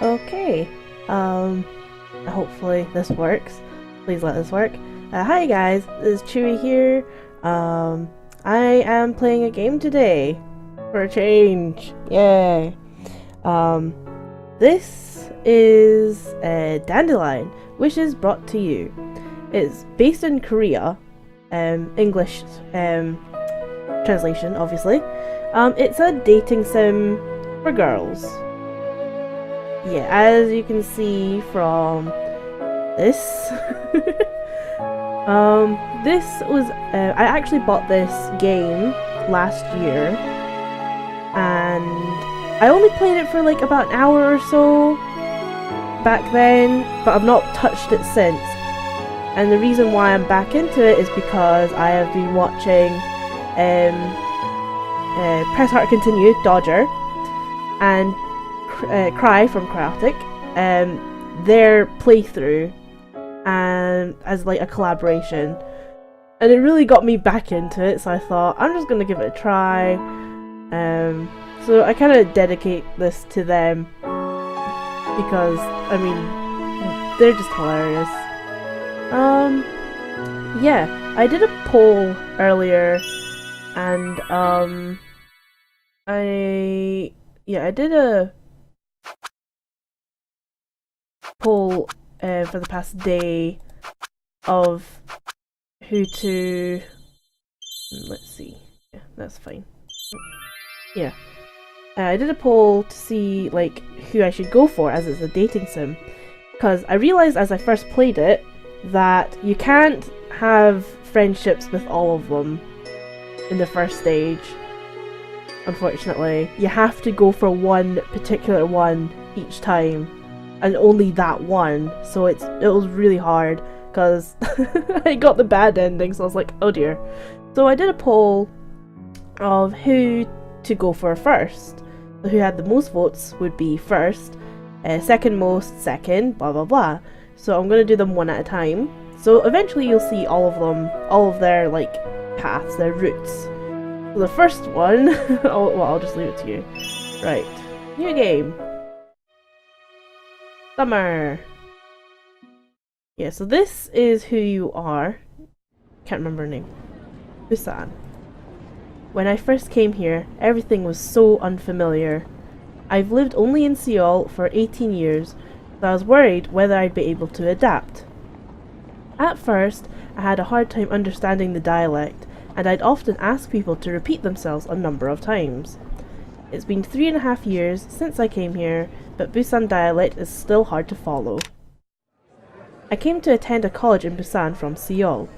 Okay, hopefully this works. Please let this work. Hi guys, this is Chewy here. I am playing a game today. For a change. Yay. This is Dandelion, which is brought to you. It's based in Korea. English translation, obviously. It's a dating sim for girls. Yeah, as you can see from this. This was I actually bought this game last year, and I only played it for like about an hour or so back then, but I've not touched it since. And the reason why I'm back into it is because I have been watching Press Heart Continue, Dodger, and Cry from Cryaotic, their playthrough, and as like a collaboration, and it really got me back into it. So I thought I'm just gonna give it a try. So I kind of dedicate this to them because I mean they're just hilarious. Yeah, I did a poll earlier, and I did a poll for the past day of who to. Let's see. Yeah, that's fine. Yeah, I did a poll to see like who I should go for, as it's a dating sim, because I realized as I first played it that you can't have friendships with all of them in the first stage. Unfortunately, you have to go for one particular one each time, and only that one. So it was really hard because I got the bad ending, so I was like, oh dear. So I did a poll of who to go for first. So who had the most votes would be first, second most, second, blah blah blah. So I'm gonna do them one at a time. So eventually you'll see all of them, all of their like paths, their routes. So the first one, I'll just leave it to you. Right, new game. Summer. Yeah, so this is who you are. Can't remember her name. Busan. When I first came here, everything was so unfamiliar. I've lived only in Seoul for 18 years, so I was worried whether I'd be able to adapt. At first, I had a hard time understanding the dialect, and I'd often ask people to repeat themselves a number of times. It's been 3.5 years since I came here, but Busan dialect is still hard to follow. I came to attend a college in Busan from Seoul.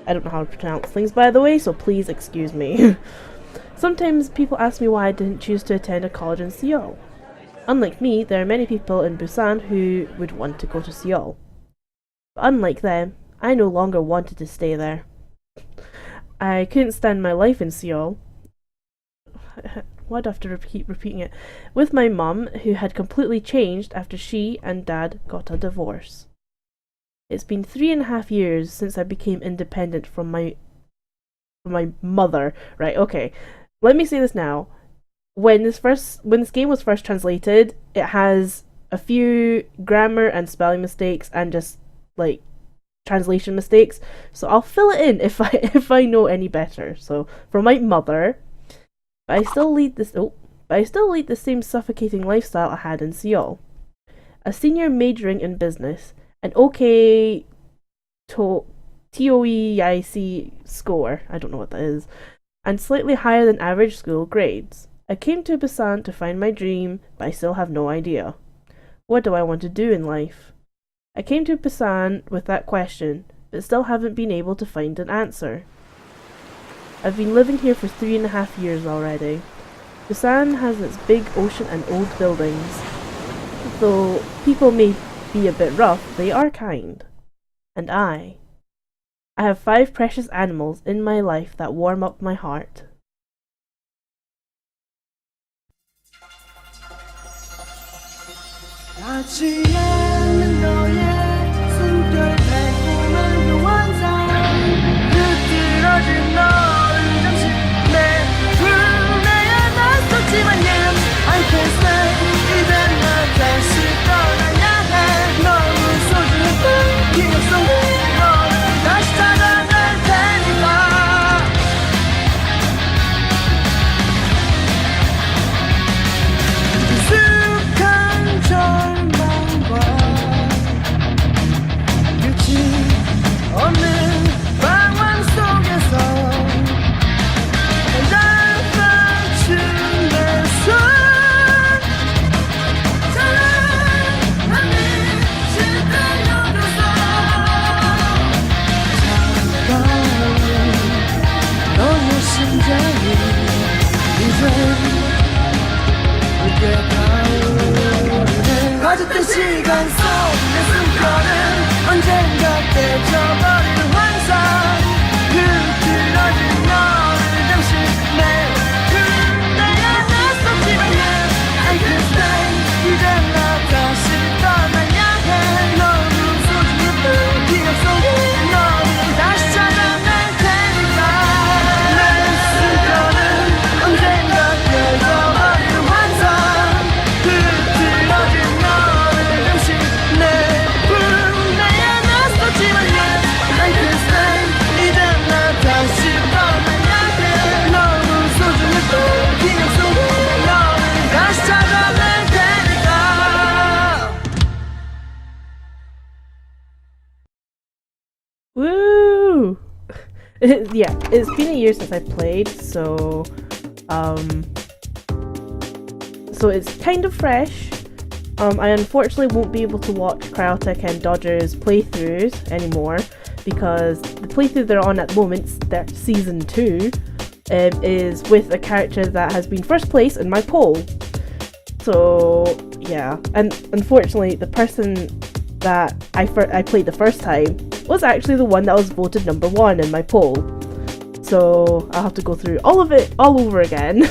I don't know how to pronounce things, by the way, so please excuse me. Sometimes people ask me why I didn't choose to attend a college in Seoul. Unlike me, there are many people in Busan who would want to go to Seoul. But unlike them, I no longer wanted to stay there. I couldn't stand my life in Seoul. Why'd I have to keep repeating it? With my mum, who had completely changed after she and dad got a divorce. It's been 3.5 years since I became independent from my mother. Right, okay. Let me say this now. When this game was first translated, it has a few grammar and spelling mistakes and just like translation mistakes. So I'll fill it in if I know any better. So from my mother, I still lead the same suffocating lifestyle I had in Seoul. A senior majoring in business, an okay TOEIC score, I don't know what that is, and slightly higher than average school grades. I came to Busan to find my dream, but I still have no idea. What do I want to do in life? I came to Busan with that question, but still haven't been able to find an answer. I've been living here for 3.5 years already. Busan has its big ocean and old buildings. Though people may be a bit rough, they are kind. And I have 5 precious animals in my life that warm up my heart. I can't stay, even if I 시간 속의 숨결은 언젠가 깨져버릴 환상 흐트러진 너를 잠시 내야 낯섰지만 I can stay 이제 나 다시 떠나야 해 너무 소중했던 기억 속에 너를 다시 찾아낼 테니까 내 숨결은 언젠가 깨져버릴 환상 흐트러진 너를 잠시 내야 낯섰지만 I can stay 이제 나 다시 떠나야 해 너무 소중했던 기억 속에 너를 다시 찾아낼 테니까 Woo! Yeah, it's been a year since I played, so it's kind of fresh. I unfortunately won't be able to watch Cryaotic and Dodger's playthroughs anymore because the playthrough they're on at the moment, their season 2, is with a character that has been first place in my poll. So yeah, and unfortunately the person that I played the first time was actually the one that was voted number 1 in my poll. So I'll have to go through all of it all over again.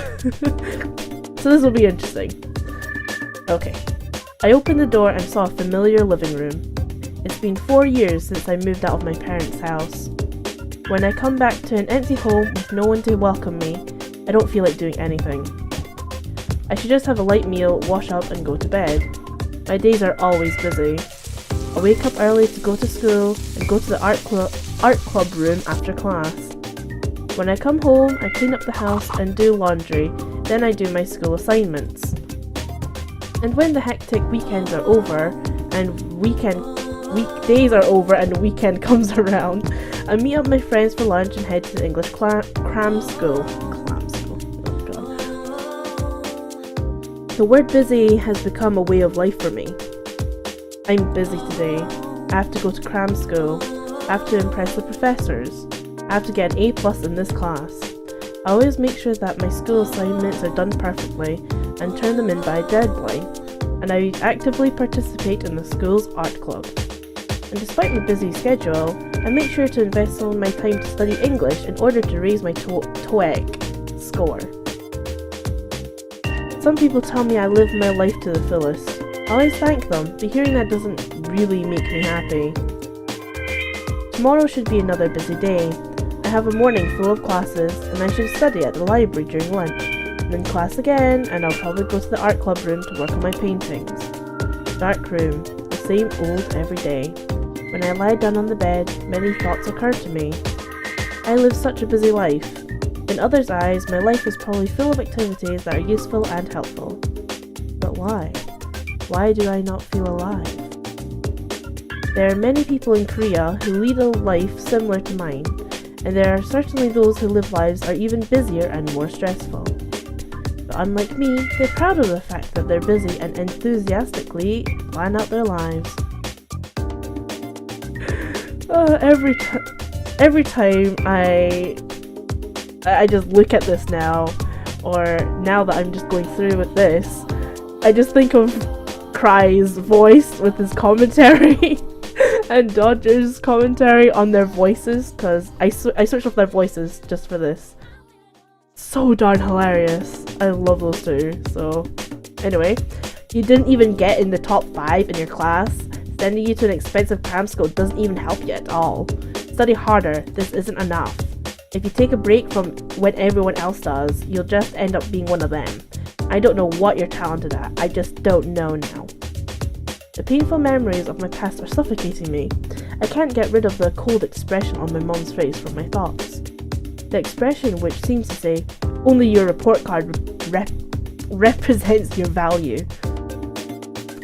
So this will be interesting. Okay. I opened the door and saw a familiar living room. It's been 4 years since I moved out of my parents' house. When I come back to an empty home with no one to welcome me, I don't feel like doing anything. I should just have a light meal, wash up and go to bed. My days are always busy. I wake up early to go to school and go to the art club room after class. When I come home, I clean up the house and do laundry, then I do my school assignments. And when the hectic weekends are over and weekdays are over and the weekend comes around, I meet up my friends for lunch and head to the English cram school. Oh god. The word busy has become a way of life for me. I'm busy today. I have to go to cram school. I have to impress the professors. I have to get an A+ in this class. I always make sure that my school assignments are done perfectly and turn them in by a deadline, and I actively participate in the school's art club. And despite my busy schedule, I make sure to invest some of my time to study English in order to raise my TOEIC score. Some people tell me I live my life to the fullest. I always thank them, but hearing that doesn't really make me happy. Tomorrow should be another busy day. I have a morning full of classes, and I should study at the library during lunch, and then class again, and I'll probably go to the art club room to work on my paintings. Dark room, the same old every day. When I lie down on the bed, many thoughts occur to me. I live such a busy life. In others' eyes, my life is probably full of activities that are useful and helpful. But why? Why do I not feel alive? There are many people in Korea who lead a life similar to mine, and there are certainly those who live lives are even busier and more stressful. But unlike me, they're proud of the fact that they're busy and enthusiastically plan out their lives. Every time I just look at this now, or now that I'm just going through with this, I just think of Cry's voice with his commentary and Dodger's commentary on their voices, because I searched up their voices just for this. So darn hilarious. I love those two. So anyway, you didn't even get in the top 5 in your class. Sending you to an expensive cram school doesn't even help you at all. Study harder, this isn't enough. If you take a break from when everyone else does, you'll just end up being one of them. I don't know what you're talented at, I just don't know now. The painful memories of my past are suffocating me. I can't get rid of the cold expression on my mom's face from my thoughts. The expression which seems to say, only your report card represents your value.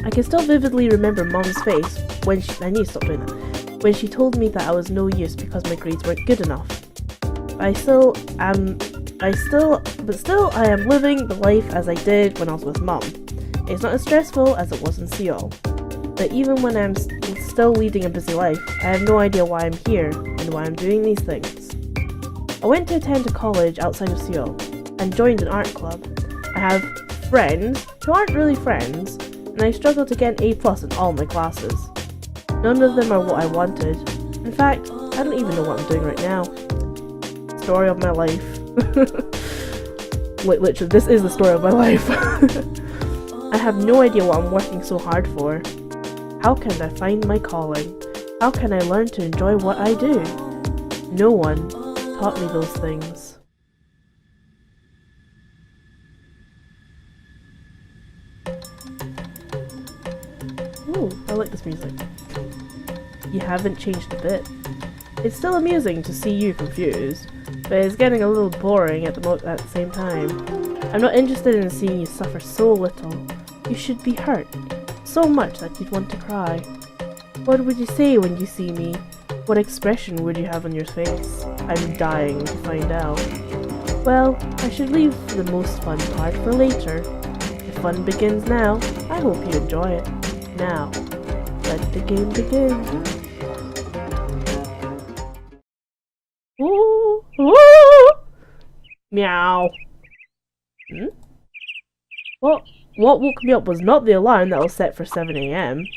I can still vividly remember Mom's face when I need to stop doing that. When she told me that I was no use because my grades weren't good enough. But still I am living the life as I did when I was with Mom. It's not as stressful as it was in Seoul. But even when I'm still leading a busy life, I have no idea why I'm here and why I'm doing these things. I went to attend a college outside of Seoul and joined an art club. I have friends who aren't really friends, and I struggled to get an A+ in all my classes. None of them are what I wanted. In fact, I don't even know what I'm doing right now. Story of my life. Literally, this is the story of my life. I have no idea what I'm working so hard for. How can I find my calling? How can I learn to enjoy what I do? No one taught me those things. Ooh, I like this music. You haven't changed a bit. It's still amusing to see you confused, but it's getting a little boring at the same time. I'm not interested in seeing you suffer so little. You should be hurt so much that you'd want to cry. What would you say when you see me? What expression would you have on your face? I'm dying to find out. Well, I should leave the most fun part for later. The fun begins now. I hope you enjoy it. Now, let the game begin. Ooh, ooh. Meow. What woke me up was not the alarm that was set for 7 AM,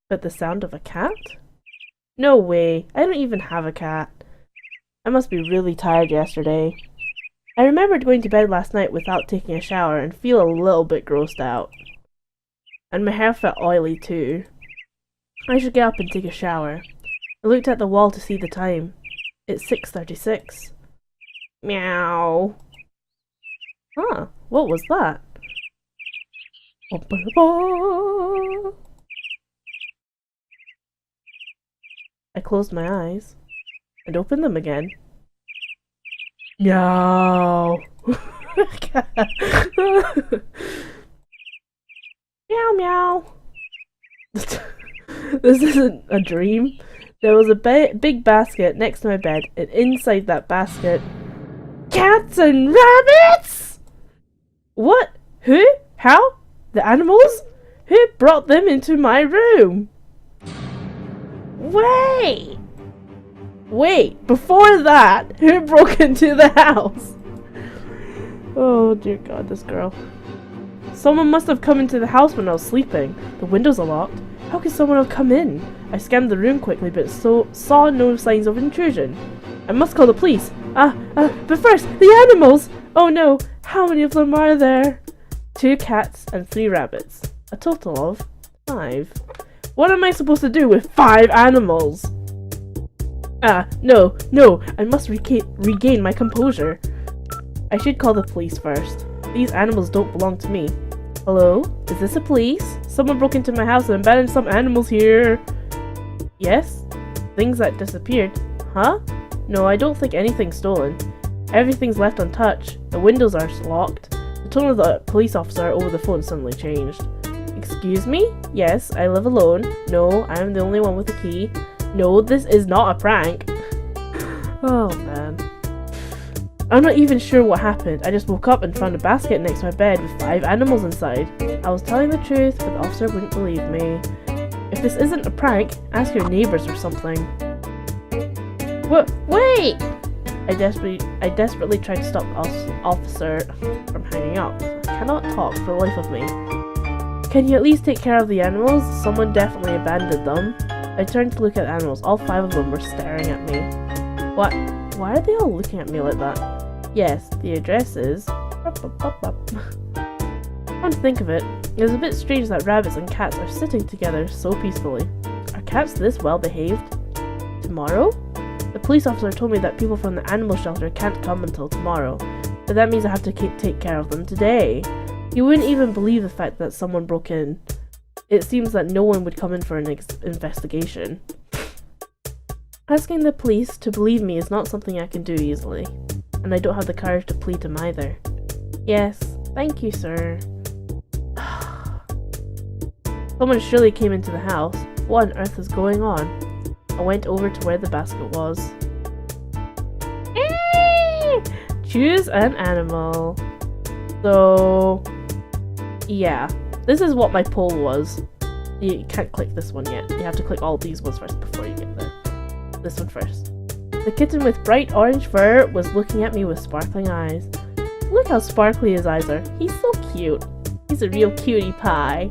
but the sound of a cat? No way, I don't even have a cat. I must be really tired yesterday. I remembered going to bed last night without taking a shower and feel a little bit grossed out. And my hair felt oily too. I should get up and take a shower. I looked at the wall to see the time. It's 6:36. Meow. Huh, what was that? I closed my eyes and opened them again. Meow. Meow meow. This isn't a dream. There was a big basket next to my bed, and inside that basket, cats and rabbits! What? Who? How? The animals? Who brought them into my room? Wait, before that, who broke into the house? Oh dear God, this girl. Someone must have come into the house when I was sleeping. The windows are locked. How could someone have come in? I scanned the room quickly but saw no signs of intrusion. I must call the police. But first, the animals! Oh no, how many of them are there? 2 cats and 3 rabbits. A total of 5. What am I supposed to do with 5 animals? No, I must regain my composure. I should call the police first. These animals don't belong to me. Hello? Is this the police? Someone broke into my house and abandoned some animals here. Yes? Things that disappeared. Huh? No, I don't think anything's stolen. Everything's left untouched. The windows are locked. The tone of the police officer over the phone suddenly changed. Excuse me? Yes, I live alone. No, I am the only one with a key. No, this is not a prank. Oh man. I'm not even sure what happened. I just woke up and found a basket next to my bed with 5 animals inside. I was telling the truth, but the officer wouldn't believe me. If this isn't a prank, ask your neighbors or something. Wait! I desperately tried to stop the officer from hanging up. I cannot talk for the life of me. Can you at least take care of the animals? Someone definitely abandoned them. I turned to look at the animals. All 5 of them were staring at me. What? Why are they all looking at me like that? Yes, the address is... Come to think of it, it's a bit strange that rabbits and cats are sitting together so peacefully. Are cats this well behaved? Tomorrow? The police officer told me that people from the animal shelter can't come until tomorrow, but that means I have to take care of them today. You wouldn't even believe the fact that someone broke in. It seems that no one would come in for an investigation. Asking the police to believe me is not something I can do easily, and I don't have the courage to plead them either. Yes, thank you, sir. Someone surely came into the house. What on earth is going on? I went over to where the basket was. Choose an animal. So, yeah, this is what my poll was. You can't click this one yet. You have to click all these ones first before you get there. This one first. The kitten with bright orange fur was looking at me with sparkling eyes. Look how sparkly his eyes are. He's so cute. He's a real cutie pie.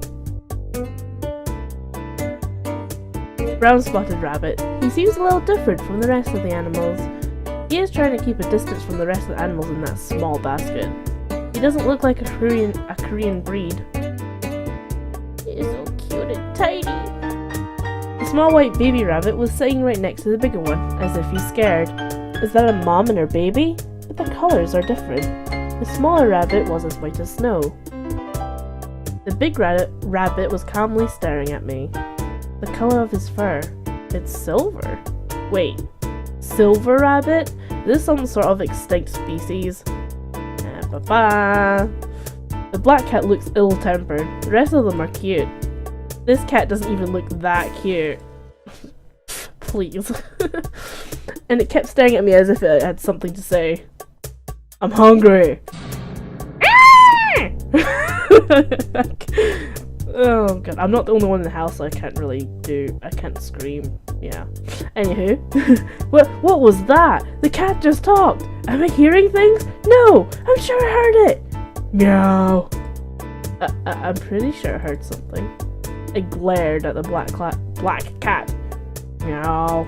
brown spotted rabbit. He seems a little different from the rest of the animals. He is trying to keep a distance from the rest of the animals in that small basket. He doesn't look like a Korean breed. He is so cute and tiny. The small white baby rabbit was sitting right next to the bigger one, as if he's scared. Is that a mom and her baby? But the colors are different. The smaller rabbit was as white as snow. The big rabbit was calmly staring at me. The color of his fur. It's silver. Wait, silver rabbit? Is this some sort of extinct species? The black cat looks ill-tempered. The rest of them are cute. This cat doesn't even look that cute. Please. And it kept staring at me as if it had something to say. I'm hungry. Oh god, I'm not the only one in the house, so I can't scream. Yeah. Anywho. What was that? The cat just talked. Am I hearing things? No! I'm sure I heard it! Meow. I'm pretty sure I heard something. I glared at the black cat. Meow.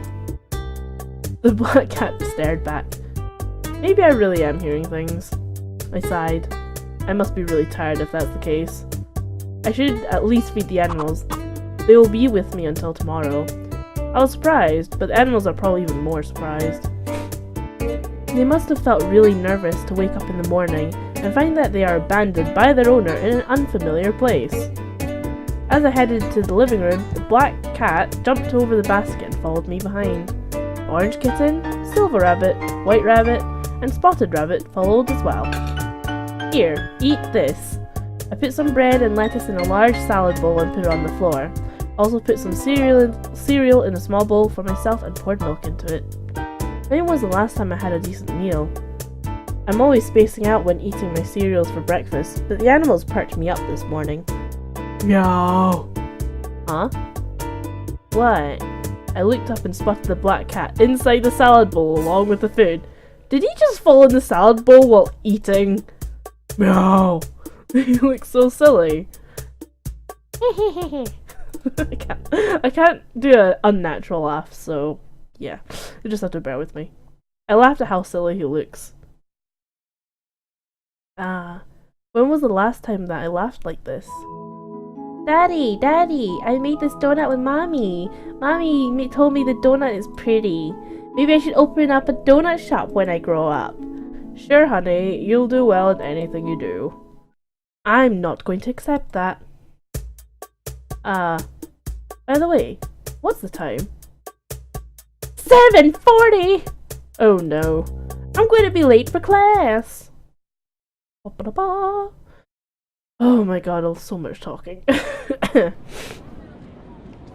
The black cat stared back. Maybe I really am hearing things. I sighed. I must be really tired if that's the case. I should at least feed the animals. They will be with me until tomorrow. I was surprised, but the animals are probably even more surprised. They must have felt really nervous to wake up in the morning and find that they are abandoned by their owner in an unfamiliar place. As I headed to the living room, the black cat jumped over the basket and followed me behind. Orange kitten, silver rabbit, white rabbit, and spotted rabbit followed as well. Here, eat this. I put some bread and lettuce in a large salad bowl and put it on the floor. Also put some cereal in a small bowl for myself and poured milk into it. When was the last time I had a decent meal? I'm always spacing out when eating my cereals for breakfast, but the animals perked me up this morning. Meow. Huh? What? I looked up and spotted the black cat inside the salad bowl along with the food. Did he just fall in the salad bowl while eating? Meow. He looks so silly. I can't do an unnatural laugh, so yeah, you just have to bear with me. I laughed at how silly he looks. When was the last time that I laughed like this? Daddy, I made this donut with Mommy. Mommy told me the donut is pretty. Maybe I should open up a donut shop when I grow up. Sure, honey, you'll do well in anything you do. I'm not going to accept that. By the way, what's the time? 7:40! Oh no, I'm going to be late for class. Oh my god, so much talking. The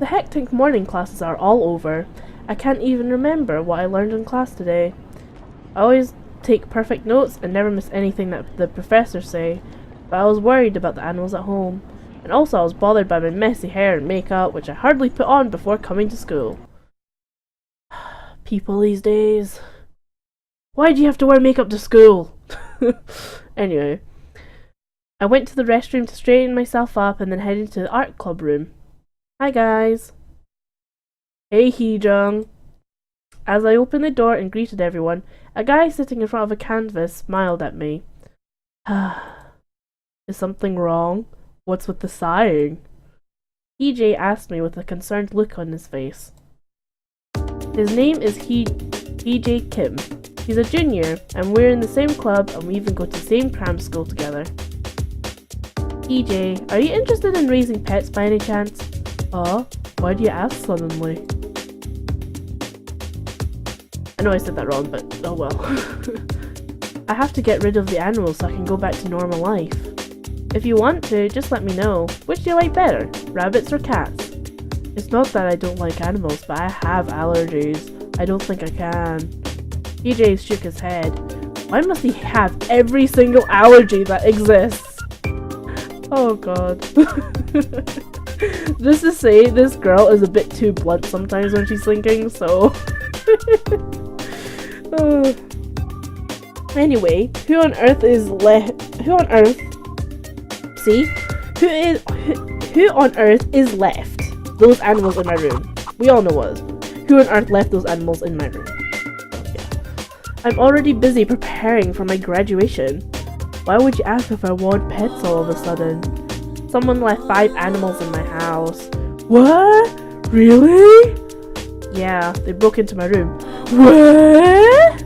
hectic morning classes are all over. I can't even remember what I learned in class today. I always take perfect notes and never miss anything that the professors say, but I was worried about the animals at home. And also I was bothered by my messy hair and makeup, which I hardly put on before coming to school. People these days. Why do you have to wear makeup to school? Anyway, I went to the restroom to straighten myself up and then headed to the art club room. Hi guys. Hey Hee-jung. As I opened the door and greeted everyone, a guy sitting in front of a canvas smiled at me. Is something wrong? What's with the sighing? EJ asked me with a concerned look on his face. His name is EJ Kim. He's a junior, and we're in the same club, and we even go to the same cram school together. EJ, are you interested in raising pets by any chance? Why do you ask suddenly? I know I said that wrong, but oh well. I have to get rid of the animals so I can go back to normal life. If you want to, just let me know. Which do you like better, rabbits or cats? It's not that I don't like animals, but I have allergies. I don't think I can. EJ shook his head. Why must he have every single allergy that exists? Oh god. Just to say, this girl is a bit too blunt sometimes when she's thinking, so... Anyway, who on earth is left those animals in my room? We all know what. Who on earth left those animals in my room? Yeah. I'm already busy preparing for my graduation. Why would you ask if I want pets all of a sudden? Someone left 5 animals in my house. What? Really? Yeah, they broke into my room. What?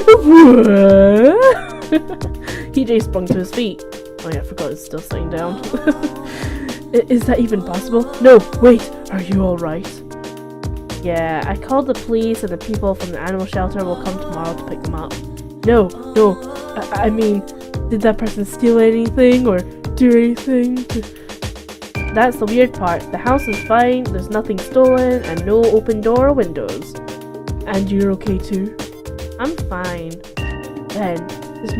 What? TJ sprung to his feet. Oh yeah, I forgot it's still sitting down. Is that even possible? No, wait, are you alright? Yeah, I called the police and the people from the animal shelter will come tomorrow to pick them up. No, I mean, did that person steal anything or do anything? That's the weird part. The house is fine, there's nothing stolen, and no open door or windows. And you're okay too? I'm fine. Then, this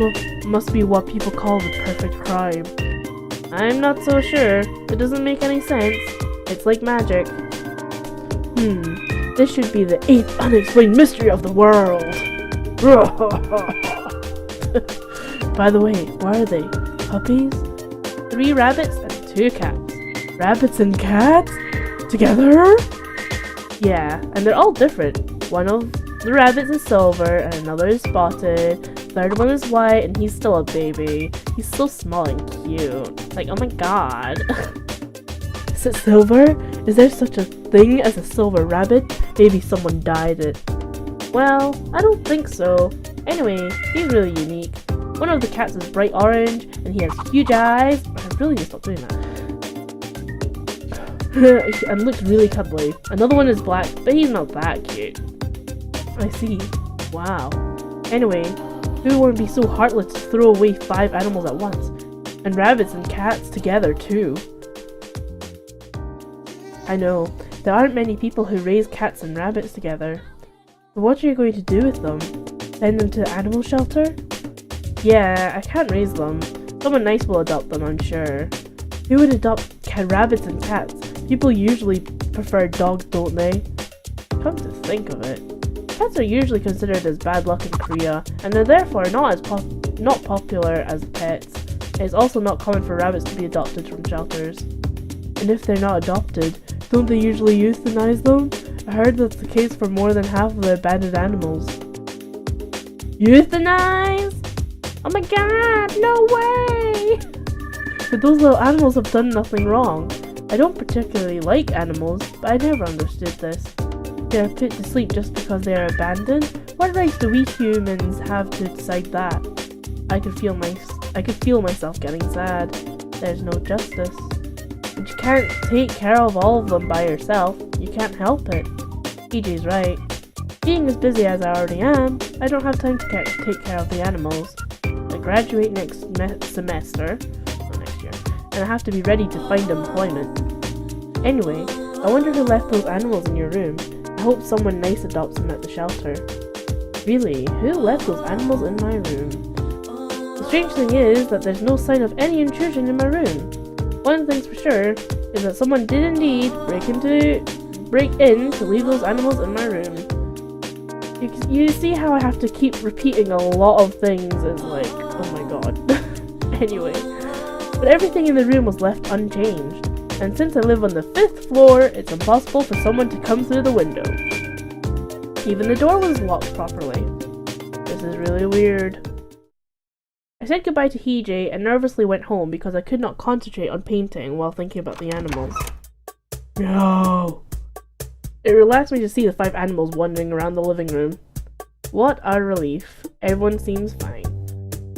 must be what people call the perfect crime. I'm not so sure. It doesn't make any sense. It's like magic. This should be the 8th unexplained mystery of the world. By the way, what are they? Puppies? 3 rabbits and 2 cats. Rabbits and cats? Together? Yeah, and they're all different. One of the rabbits is silver and another is spotted. The third one is white and he's still a baby. He's so small and cute. Like, oh my god. Is it silver? Is there such a thing as a silver rabbit? Maybe someone dyed it. Well, I don't think so. Anyway, he's really unique. One of the cats is bright orange and he has huge eyes. I really need to stop doing that. And looks really cuddly. Another one is black, but he's not that cute. I see. Wow. Anyway, who would be so heartless to throw away 5 animals at once? And rabbits and cats together too. I know, there aren't many people who raise cats and rabbits together. So what are you going to do with them? Send them to the animal shelter? Yeah, I can't raise them. Someone nice will adopt them, I'm sure. Who would adopt rabbits and cats? People usually prefer dogs, don't they? Come to think of it. Cats are usually considered as bad luck in Korea, and they're therefore not popular as pets. It's also not common for rabbits to be adopted from shelters. And if they're not adopted, don't they usually euthanize them? I heard that's the case for more than half of the abandoned animals. Euthanize? Oh my god, no way! But those little animals have done nothing wrong. I don't particularly like animals, but I never understood this. They are put to sleep just because they are abandoned? What rights do we humans have to decide that? I could feel myself getting sad. There's no justice. But you can't take care of all of them by yourself. You can't help it. EJ's right. Being as busy as I already am, I don't have time to take care of the animals. I graduate next semester, or next year, and I have to be ready to find employment. Anyway, I wonder who left those animals in your room. I hope someone nice adopts them at the shelter. Really, who left those animals in my room? The strange thing is that there's no sign of any intrusion in my room. One thing's for sure is that someone did indeed break in to leave those animals in my room. You see how I have to keep repeating a lot of things is like, oh my god. Anyway, but everything in the room was left unchanged. And since I live on the 5th floor, it's impossible for someone to come through the window. Even the door was locked properly. This is really weird. I said goodbye to TJ and nervously went home because I could not concentrate on painting while thinking about the animals. No! It relaxed me to see the 5 animals wandering around the living room. What a relief. Everyone seems fine.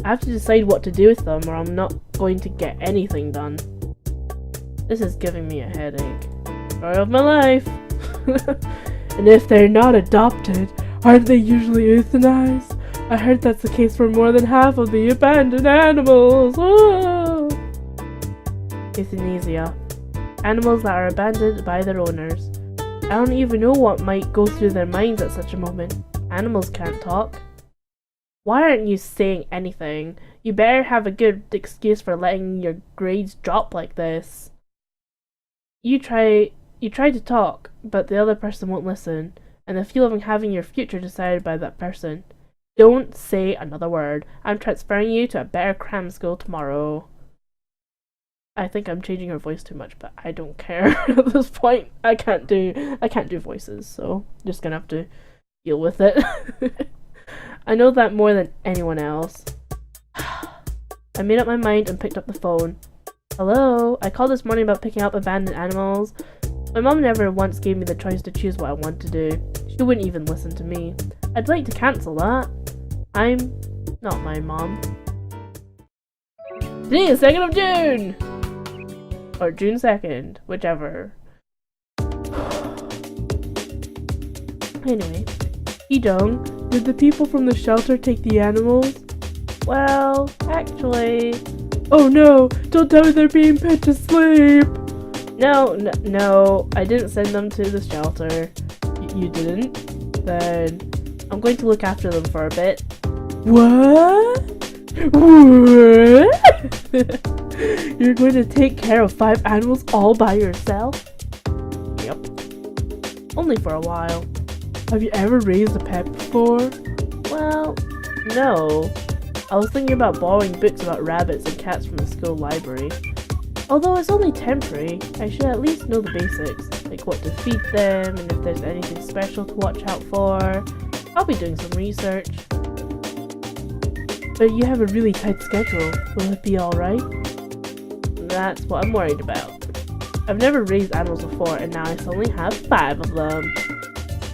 I have to decide what to do with them or I'm not going to get anything done. This is giving me a headache. Story of my life! And if they're not adopted, aren't they usually euthanized? I heard that's the case for more than half of the abandoned animals! Oh! Euthanasia. Animals that are abandoned by their owners. I don't even know what might go through their minds at such a moment. Animals can't talk. Why aren't you saying anything? You better have a good excuse for letting your grades drop like this. You try to talk, but the other person won't listen, and the feeling of having your future decided by that person. Don't say another word. I'm transferring you to a better cram school tomorrow. I think I'm changing her voice too much, but I don't care at this point. I can't do voices, so I'm just gonna have to deal with it. I know that more than anyone else. I made up my mind and picked up the phone. Hello? I called this morning about picking up abandoned animals. My mom never once gave me the choice to choose what I want to do. She wouldn't even listen to me. I'd like to cancel that. I'm not my mom. Today is 2nd of June! Or June 2nd, whichever. Anyway, Hee-jung, did the people from the shelter take the animals? Well, actually... Oh no! Don't tell me they're being put to sleep! No, I didn't send them to the shelter. You didn't? Then I'm going to look after them for a bit. What? You're going to take care of 5 animals all by yourself? Yep. Only for a while. Have you ever raised a pet before? Well, no. I was thinking about borrowing books about rabbits and cats from the school library. Although it's only temporary, I should at least know the basics, like what to feed them and if there's anything special to watch out for. I'll be doing some research. But you have a really tight schedule. Will it be alright? That's what I'm worried about. I've never raised animals before and now I suddenly have 5 of them.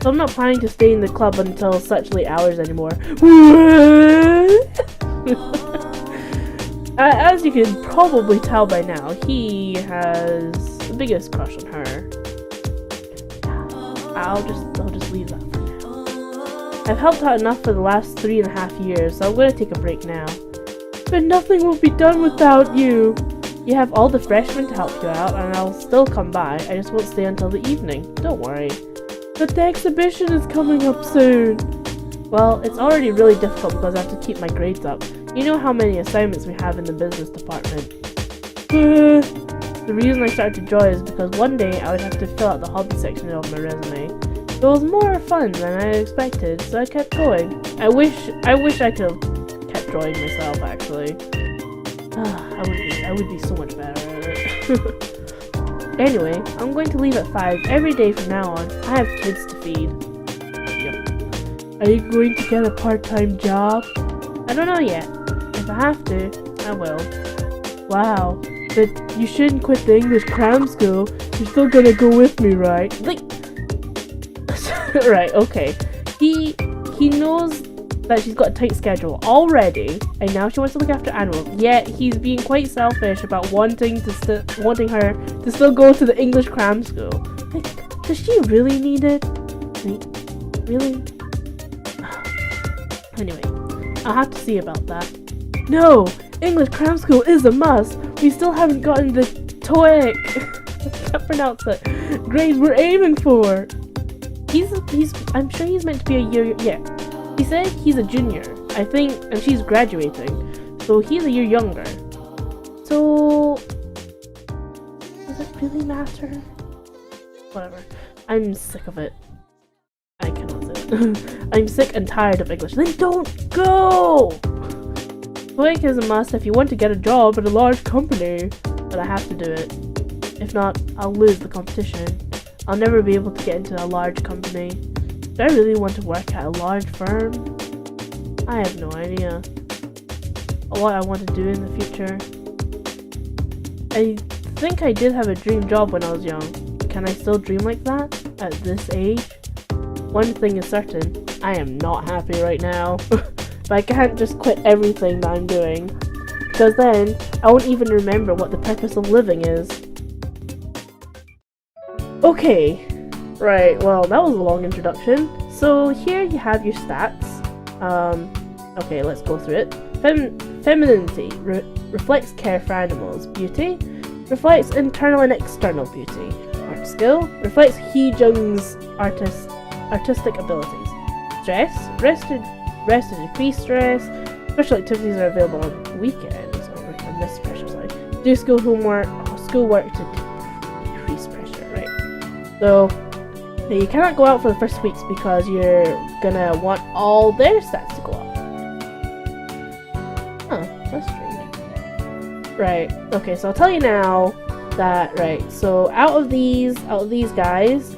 So I'm not planning to stay in the club until such late hours anymore. As you can probably tell by now, he has the biggest crush on her. I'll just leave that for now. I've helped out enough for the last 3.5 years, so I'm going to take a break now. But nothing will be done without you. You have all the freshmen to help you out, and I'll still come by. I just won't stay until the evening. Don't worry. But the exhibition is coming up soon. Well, it's already really difficult because I have to keep my grades up. You know how many assignments we have in the business department. The reason I started to draw is because one day I would have to fill out the hobby section of my resume. It was more fun than I expected, so I kept going. I wish I could have kept drawing myself, actually. I would be so much better at it. Anyway, I'm going to leave at 5 every day from now on. I have kids to feed. Yep. Are you going to get a part-time job? I don't know yet. If I have to, I will. Wow. But you shouldn't quit the English cram school. You're still gonna go with me, right? Like... Right, okay. He knows that she's got a tight schedule already, and now she wants to look after animals. Yet he's being quite selfish about wanting her to still go to the English cram school. Like, does she really need it? Really? Anyway, I'll have to see about that. No! English cram school is a must! We still haven't gotten the TOEIC! I can't pronounce it. Grades we're aiming for! I'm sure he's meant to be a year, yeah. He said he's a junior, I think, and she's graduating. So he's a year younger. So... does it really matter? Whatever. I'm sick of it. I cannot say it. I'm sick and tired of English. Then don't go! TOEIC is a must if you want to get a job at a large company. But I have to do it. If not, I'll lose the competition. I'll never be able to get into a large company. Do I really want to work at a large firm? I have no idea. What I want to do in the future. I think I did have a dream job when I was young. Can I still dream like that? At this age? One thing is certain. I am not happy right now. But I can't just quit everything that I'm doing. Because then, I won't even remember what the purpose of living is. Okay. Right, well, that was a long introduction. So here you have your stats. Okay, let's go through it. Femininity reflects care for animals. Beauty reflects internal and external beauty. Art skill reflects Hee-jung's artistic abilities. Stress, rest to decrease stress. Special activities are available on weekends. On this pressure side. Do schoolwork to decrease pressure, right? So you cannot go out for the first weeks because you're gonna want all their stats to go up. Huh, that's strange. Right. Okay, so I'll tell you now that, right, so out of these guys,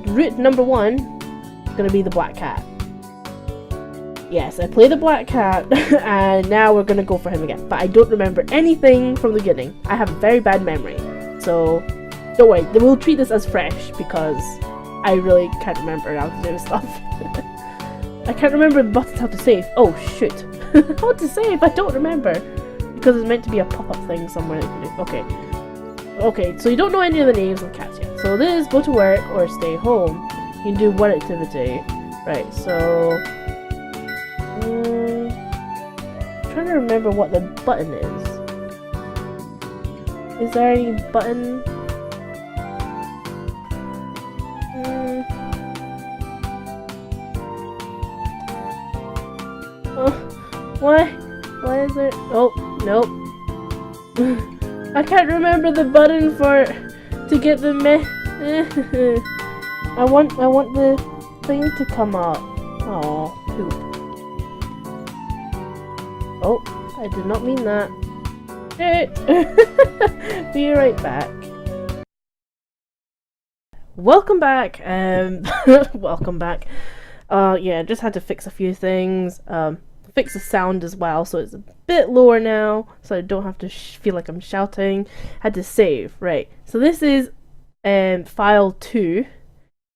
route number 1 is gonna be the black cat. Yes, I play the black cat, and now we're gonna go for him again. But I don't remember anything from the beginning. I have a very bad memory. So, don't worry, we'll treat this as fresh, because I really can't remember how to do stuff. I can't remember the buttons how to save. Oh, shoot. How to save? I don't remember. Because it's meant to be a pop-up thing somewhere that you can do. Okay. Okay, so you don't know any of the names of the cats yet. So this is go to work or stay home. You can do one activity. Right, so... I'm trying to remember what the button is. Is there any button? Oh, why is there? Oh, nope. I can't remember the button to get the I want the thing to come up. Oh, poop. Oh, I did not mean that. Be right back. Welcome back. Welcome back. Yeah, just had to fix a few things. Fix the sound as well, so it's a bit lower now, so I don't have to feel like I'm shouting. Had to save, right? So this is file 2,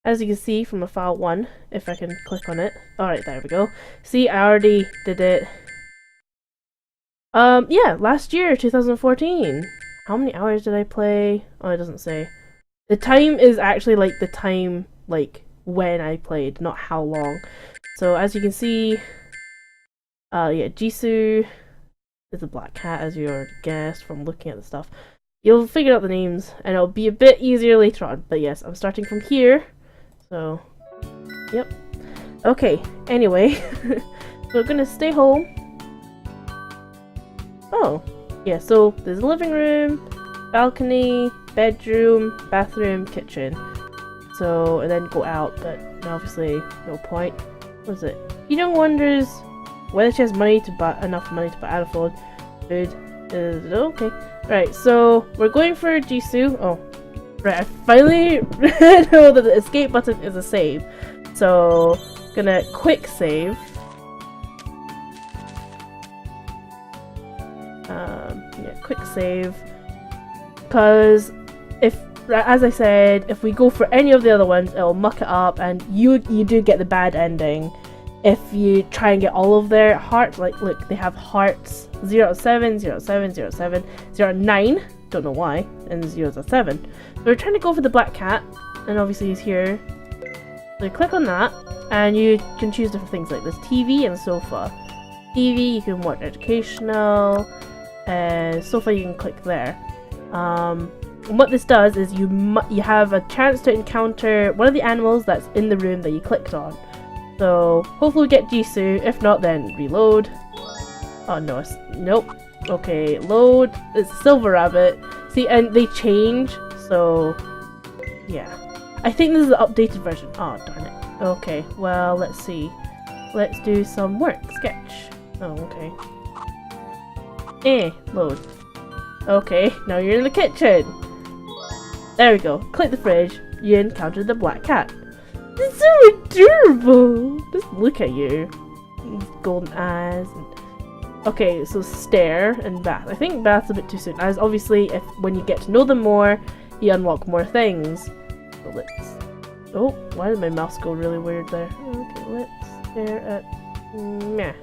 as you can see from a file 1. If I can click on it. All right, there we go. See, I already did it. Yeah, last year, 2014. How many hours did I play? Oh, it doesn't say. The time is actually like the time, like when I played, not how long. So as you can see, yeah, Jisoo is a black cat, as you already guessed from looking at the stuff. You'll figure out the names, and it'll be a bit easier later on. But yes, I'm starting from here. So, yep. Okay, anyway, so we're gonna stay home. Oh, yeah, so there's a living room, balcony, bedroom, bathroom, kitchen. So, and then go out, but obviously no point. What is it? Young wonders whether she has money to buy enough money to buy out of food. Okay. Right, so we're going for Jisoo. Oh, right, I finally know that the escape button is a save. So, gonna quick save. Yeah, quick save. Because as I said, if we go for any of the other ones, it'll muck it up, and you do get the bad ending if you try and get all of their hearts. Like, look, they have hearts 0 out of 7, 0 out of 7, 0 out of 7, 0 out of 9, don't know why, and 0 out of 7. So we're trying to go for the black cat, and obviously he's here. So you click on that, and you can choose different things like this TV and sofa. TV, you can watch educational, sofa you can click there. And what this does is you have a chance to encounter one of the animals that's in the room that you clicked on. So hopefully we get Jisoo. If not, then reload. Oh no, nope. Okay, load. It's Silver Rabbit. See, and they change. So yeah, I think this is the updated version. Oh darn it. Okay, well let's see. Let's do some work. Sketch. Oh okay. Load. Okay, now you're in the kitchen. There we go. Click the fridge. You encounter the black cat. It's so adorable. Just look at you. Golden eyes. Okay, so stare and bath. I think bath's a bit too soon, as obviously when you get to know them more, you unlock more things. So let's... Oh, why did my mouse go really weird there? Okay, let's stare at... Meh.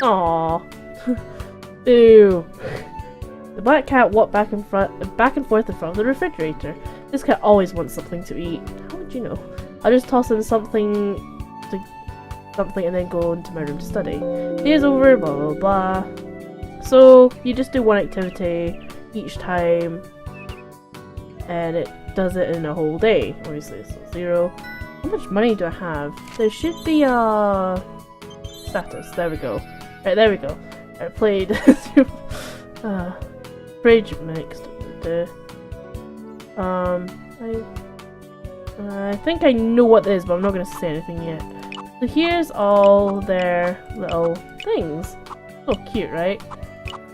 Aww. Ew. The black cat walked back and forth in front of the refrigerator. This cat always wants something to eat. How would you know? I'll just toss him something and then go into my room to study. Day is over, blah blah blah. So you just do one activity each time, and it does it in a whole day. Obviously, so 0. How much money do I have? There should be a status. There we go. Right, there we go. I played. Fridge mixed. I think I know what this is, but I'm not going to say anything yet. So here's all their little things. So cute, right?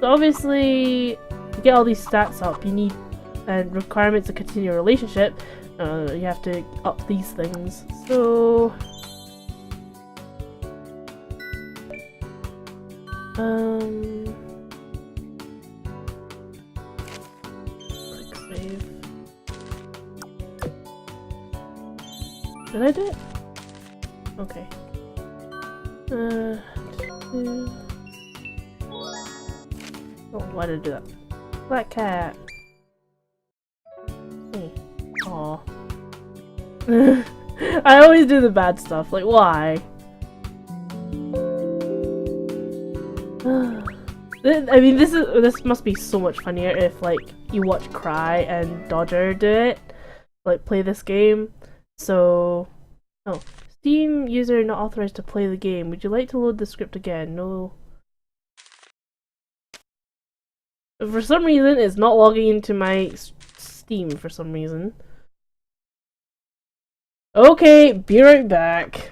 So obviously, to get all these stats up, you need and requirements to continue a relationship. You have to up these things. So, quick save. Did I do it? Okay. Oh, why did I do that? Black cat. Hey. Aw. I always do the bad stuff. Like, why? I mean, this must be so much funnier if like you watch Cry and Dodger do it, like play this game. So, oh, Steam user not authorized to play the game. Would you like to load the script again? No. For some reason, it's not logging into my Steam for some reason. Okay, be right back.